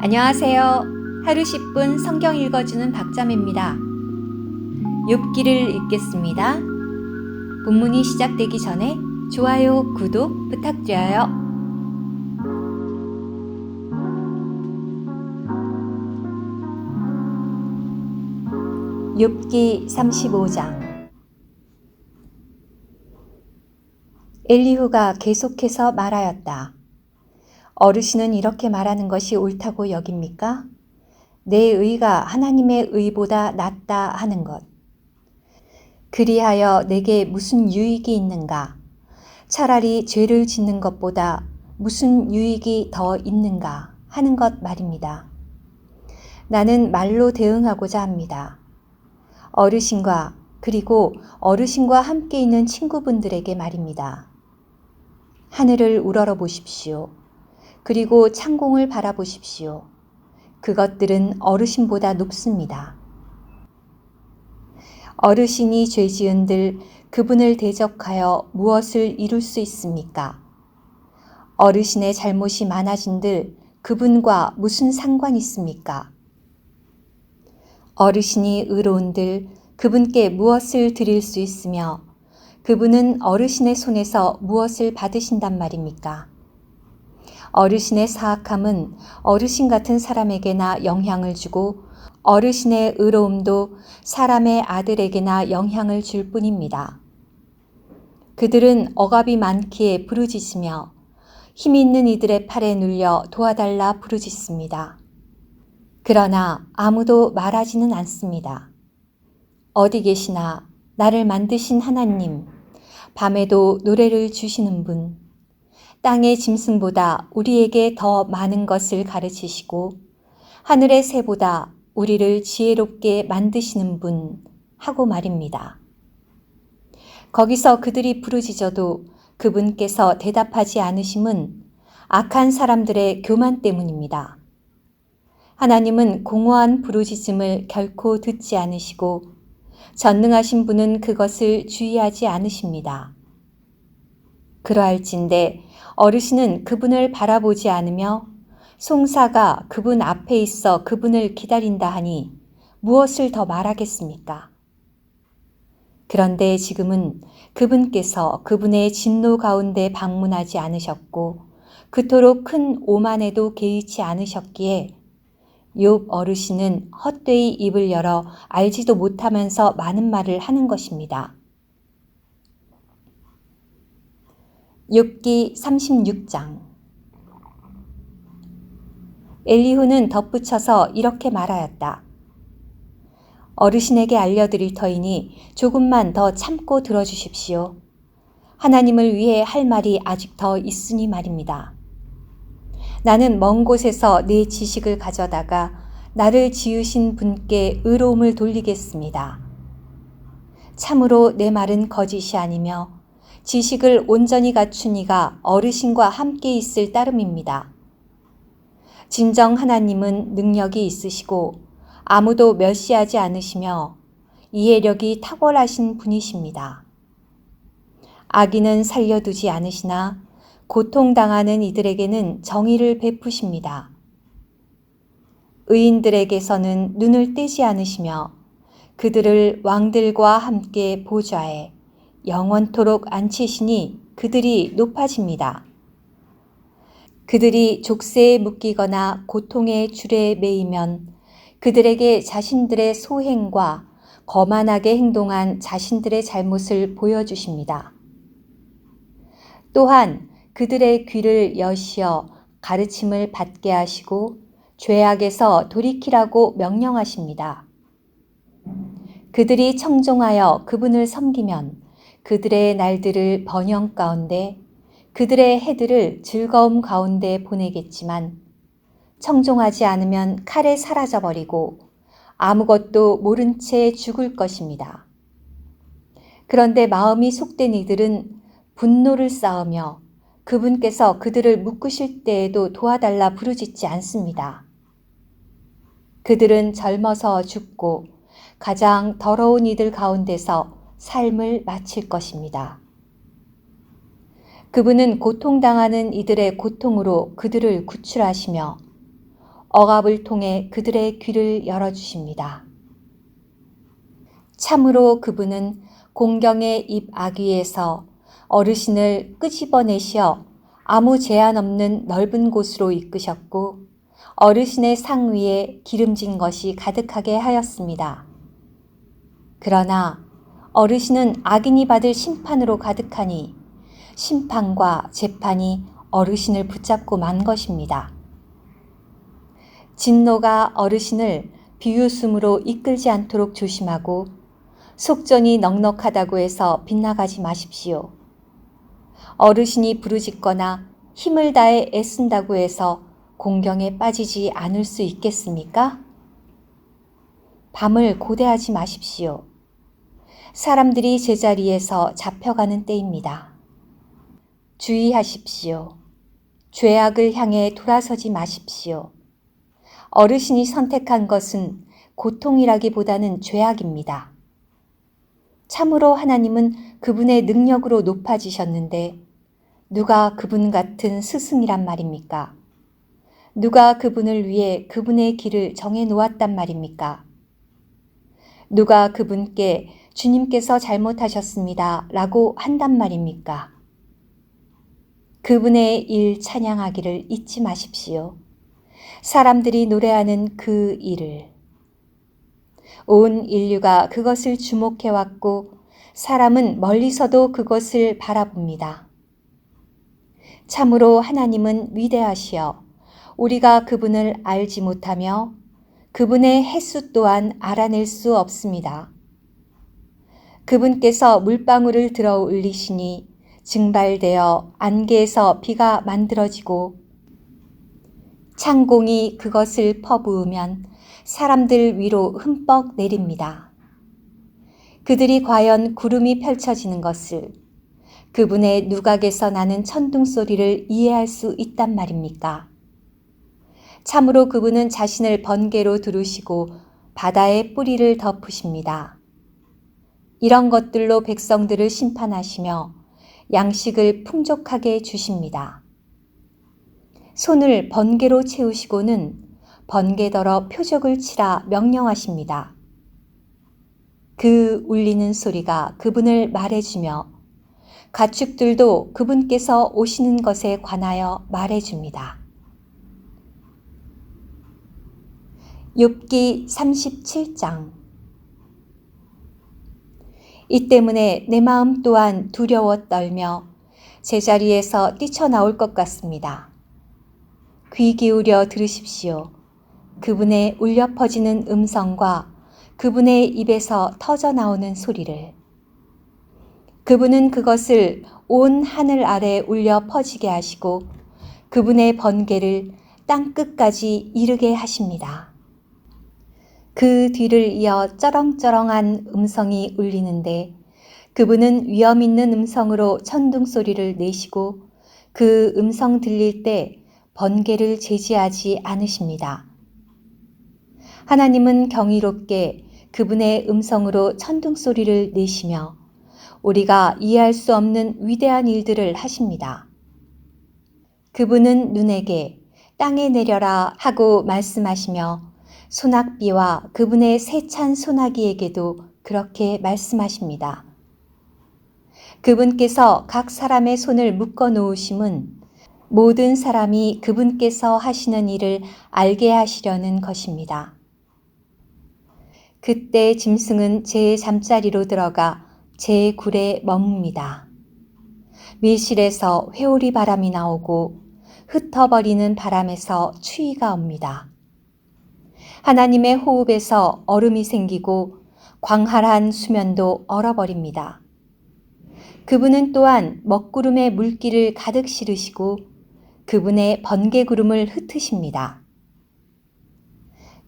안녕하세요. 하루 10분 성경 읽어주는 박자매입니다. 욥기를 읽겠습니다. 본문이 시작되기 전에 좋아요, 구독 부탁드려요. 욥기 35장. 엘리후가 계속해서 말하였다. 어르신은 이렇게 말하는 것이 옳다고 여깁니까? 내 의가 하나님의 의보다 낫다 하는 것. 그리하여 내게 무슨 유익이 있는가? 차라리 죄를 짓는 것보다 무슨 유익이 더 있는가 하는 것 말입니다. 나는 말로 대응하고자 합니다. 어르신과 그리고 어르신과 함께 있는 친구분들에게 말입니다. 하늘을 우러러 보십시오. 그리고 창공을 바라보십시오. 그것들은 어르신보다 높습니다. 어르신이 죄 지은들 그분을 대적하여 무엇을 이룰 수 있습니까? 어르신의 잘못이 많아진들 그분과 무슨 상관이 있습니까? 어르신이 의로운들 그분께 무엇을 드릴 수 있으며 그분은 어르신의 손에서 무엇을 받으신단 말입니까? 어르신의 사악함은 어르신 같은 사람에게나 영향을 주고 어르신의 의로움도 사람의 아들에게나 영향을 줄 뿐입니다. 그들은 억압이 많기에 부르짖으며 힘 있는 이들의 팔에 눌려 도와달라 부르짖습니다. 그러나 아무도 말하지는 않습니다. 어디 계시나 나를 만드신 하나님, 밤에도 노래를 주시는 분, 땅의 짐승보다 우리에게 더 많은 것을 가르치시고 하늘의 새보다 우리를 지혜롭게 만드시는 분 하고 말입니다. 거기서 그들이 부르짖어도 그분께서 대답하지 않으심은 악한 사람들의 교만 때문입니다. 하나님은 공허한 부르짖음을 결코 듣지 않으시고 전능하신 분은 그것을 주의하지 않으십니다. 그러할진대 어르신은 그분을 바라보지 않으며 송사가 그분 앞에 있어 그분을 기다린다 하니 무엇을 더 말하겠습니까? 그런데 지금은 그분께서 그분의 진노 가운데 방문하지 않으셨고 그토록 큰 오만에도 개의치 않으셨기에 욥 어르신은 헛되이 입을 열어 알지도 못하면서 많은 말을 하는 것입니다. 욥기 36장. 엘리후는 덧붙여서 이렇게 말하였다. 어르신에게 알려드릴 터이니 조금만 더 참고 들어주십시오. 하나님을 위해 할 말이 아직 더 있으니 말입니다. 나는 먼 곳에서 내 지식을 가져다가 나를 지으신 분께 의로움을 돌리겠습니다. 참으로 내 말은 거짓이 아니며 지식을 온전히 갖춘 이가 어르신과 함께 있을 따름입니다. 진정 하나님은 능력이 있으시고 아무도 멸시하지 않으시며 이해력이 탁월하신 분이십니다. 악인은 살려두지 않으시나 고통당하는 이들에게는 정의를 베푸십니다. 의인들에게서는 눈을 떼지 않으시며 그들을 왕들과 함께 보좌에 영원토록 앉히시니 그들이 높아집니다. 그들이 족쇄에 묶이거나 고통의 줄에 매이면 그들에게 자신들의 소행과 거만하게 행동한 자신들의 잘못을 보여주십니다. 또한 그들의 귀를 여시어 가르침을 받게 하시고 죄악에서 돌이키라고 명령하십니다. 그들이 청종하여 그분을 섬기면 그들의 날들을 번영 가운데 그들의 해들을 즐거움 가운데 보내겠지만 청종하지 않으면 칼에 사라져버리고 아무것도 모른 채 죽을 것입니다. 그런데 마음이 속된 이들은 분노를 쌓으며 그분께서 그들을 묶으실 때에도 도와달라 부르짖지 않습니다. 그들은 젊어서 죽고 가장 더러운 이들 가운데서 삶을 마칠 것입니다. 그분은 고통당하는 이들의 고통으로 그들을 구출하시며 억압을 통해 그들의 귀를 열어주십니다. 참으로 그분은 공경의 입 아귀에서 어르신을 끄집어내시어 아무 제한 없는 넓은 곳으로 이끄셨고 어르신의 상 위에 기름진 것이 가득하게 하였습니다. 그러나 어르신은 악인이 받을 심판으로 가득하니 심판과 재판이 어르신을 붙잡고 만 것입니다. 진노가 어르신을 비웃음으로 이끌지 않도록 조심하고 속전이 넉넉하다고 해서 빗나가지 마십시오. 어르신이 부르짖거나 힘을 다해 애쓴다고 해서 공경에 빠지지 않을 수 있겠습니까? 밤을 고대하지 마십시오. 사람들이 제자리에서 잡혀가는 때입니다. 주의하십시오. 죄악을 향해 돌아서지 마십시오. 어르신이 선택한 것은 고통이라기보다는 죄악입니다. 참으로 하나님은 그분의 능력으로 높아지셨는데 누가 그분 같은 스승이란 말입니까? 누가 그분을 위해 그분의 길을 정해 놓았단 말입니까? 누가 그분께 주님께서 잘못하셨습니다 라고 한단 말입니까? 그분의 일 찬양하기를 잊지 마십시오. 사람들이 노래하는 그 일을. 온 인류가 그것을 주목해왔고 사람은 멀리서도 그것을 바라봅니다. 참으로 하나님은 위대하시여 우리가 그분을 알지 못하며 그분의 횟수 또한 알아낼 수 없습니다. 그분께서 물방울을 들어 올리시니 증발되어 안개에서 비가 만들어지고 창공이 그것을 퍼부으면 사람들 위로 흠뻑 내립니다. 그들이 과연 구름이 펼쳐지는 것을 그분의 누각에서 나는 천둥 소리를 이해할 수 있단 말입니까? 참으로 그분은 자신을 번개로 두르시고 바다의 뿌리를 덮으십니다. 이런 것들로 백성들을 심판하시며 양식을 풍족하게 주십니다. 손을 번개로 채우시고는 번개더러 표적을 치라 명령하십니다. 그 울리는 소리가 그분을 말해주며 가축들도 그분께서 오시는 것에 관하여 말해줍니다. 욥기 37장. 이 때문에 내 마음 또한 두려워 떨며 제자리에서 뛰쳐나올 것 같습니다. 귀 기울여 들으십시오. 그분의 울려 퍼지는 음성과 그분의 입에서 터져 나오는 소리를. 그분은 그것을 온 하늘 아래 울려 퍼지게 하시고 그분의 번개를 땅 끝까지 이르게 하십니다. 그 뒤를 이어 쩌렁쩌렁한 음성이 울리는데 그분은 위험 있는 음성으로 천둥 소리를 내시고 그 음성 들릴 때 번개를 제지하지 않으십니다. 하나님은 경이롭게 그분의 음성으로 천둥 소리를 내시며 우리가 이해할 수 없는 위대한 일들을 하십니다. 그분은 눈에게 땅에 내려라 하고 말씀하시며 소낙비와 그분의 세찬 소나기에게도 그렇게 말씀하십니다. 그분께서 각 사람의 손을 묶어 놓으심은 모든 사람이 그분께서 하시는 일을 알게 하시려는 것입니다. 그때 짐승은 제 잠자리로 들어가 제 굴에 머뭅니다. 밀실에서 회오리 바람이 나오고 흩어버리는 바람에서 추위가 옵니다. 하나님의 호흡에서 얼음이 생기고 광활한 수면도 얼어버립니다. 그분은 또한 먹구름의 물기를 가득 실으시고 그분의 번개구름을 흩으십니다.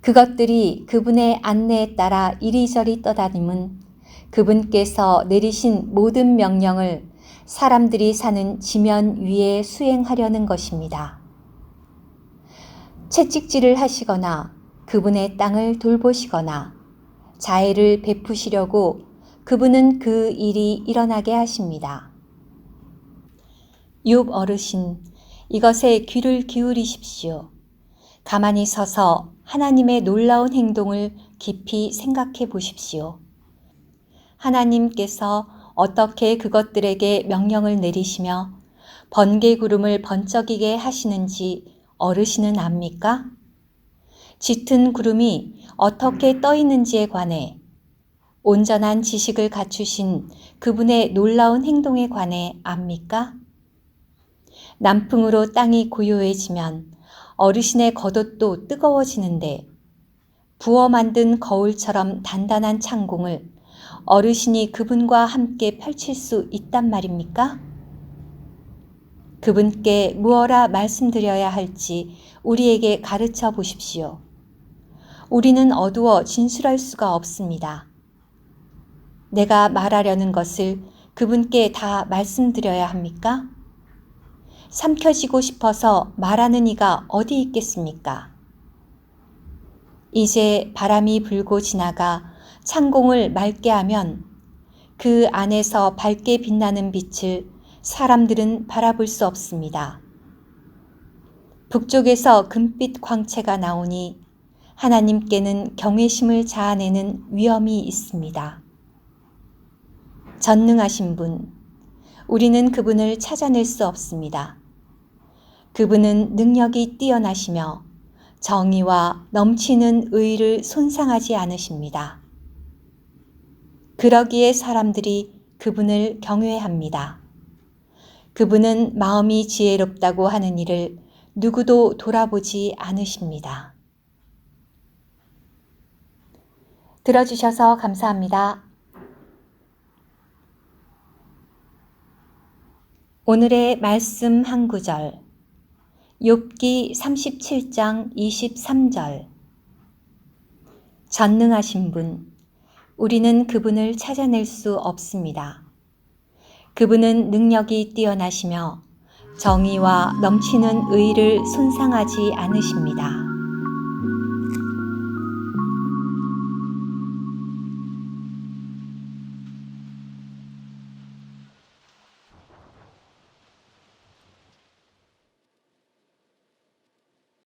그것들이 그분의 안내에 따라 이리저리 떠다님은 그분께서 내리신 모든 명령을 사람들이 사는 지면 위에 수행하려는 것입니다. 채찍질을 하시거나 그분의 땅을 돌보시거나 자애를 베푸시려고 그분은 그 일이 일어나게 하십니다. 욥 어르신, 이것에 귀를 기울이십시오. 가만히 서서 하나님의 놀라운 행동을 깊이 생각해 보십시오. 하나님께서 어떻게 그것들에게 명령을 내리시며 번개구름을 번쩍이게 하시는지 어르신은 압니까? 짙은 구름이 어떻게 떠 있는지에 관해, 온전한 지식을 갖추신 그분의 놀라운 행동에 관해 압니까? 남풍으로 땅이 고요해지면 어르신의 겉옷도 뜨거워지는데 부어 만든 거울처럼 단단한 창공을 어르신이 그분과 함께 펼칠 수 있단 말입니까? 그분께 무엇라 말씀드려야 할지 우리에게 가르쳐 보십시오. 우리는 어두워 진술할 수가 없습니다. 내가 말하려는 것을 그분께 다 말씀드려야 합니까? 삼켜지고 싶어서 말하는 이가 어디 있겠습니까? 이제 바람이 불고 지나가 창공을 맑게 하면 그 안에서 밝게 빛나는 빛을 사람들은 바라볼 수 없습니다. 북쪽에서 금빛 광채가 나오니 하나님께는 경외심을 자아내는 위험이 있습니다. 전능하신 분, 우리는 그분을 찾아낼 수 없습니다. 그분은 능력이 뛰어나시며 정의와 넘치는 의를 손상하지 않으십니다. 그러기에 사람들이 그분을 경외합니다. 그분은 마음이 지혜롭다고 하는 이를 누구도 돌아보지 않으십니다. 들어주셔서 감사합니다. 오늘의 말씀 한 구절, 욥기 37장 23절. 전능하신 분, 우리는 그분을 찾아낼 수 없습니다. 그분은 능력이 뛰어나시며 정의와 넘치는 의를 손상하지 않으십니다.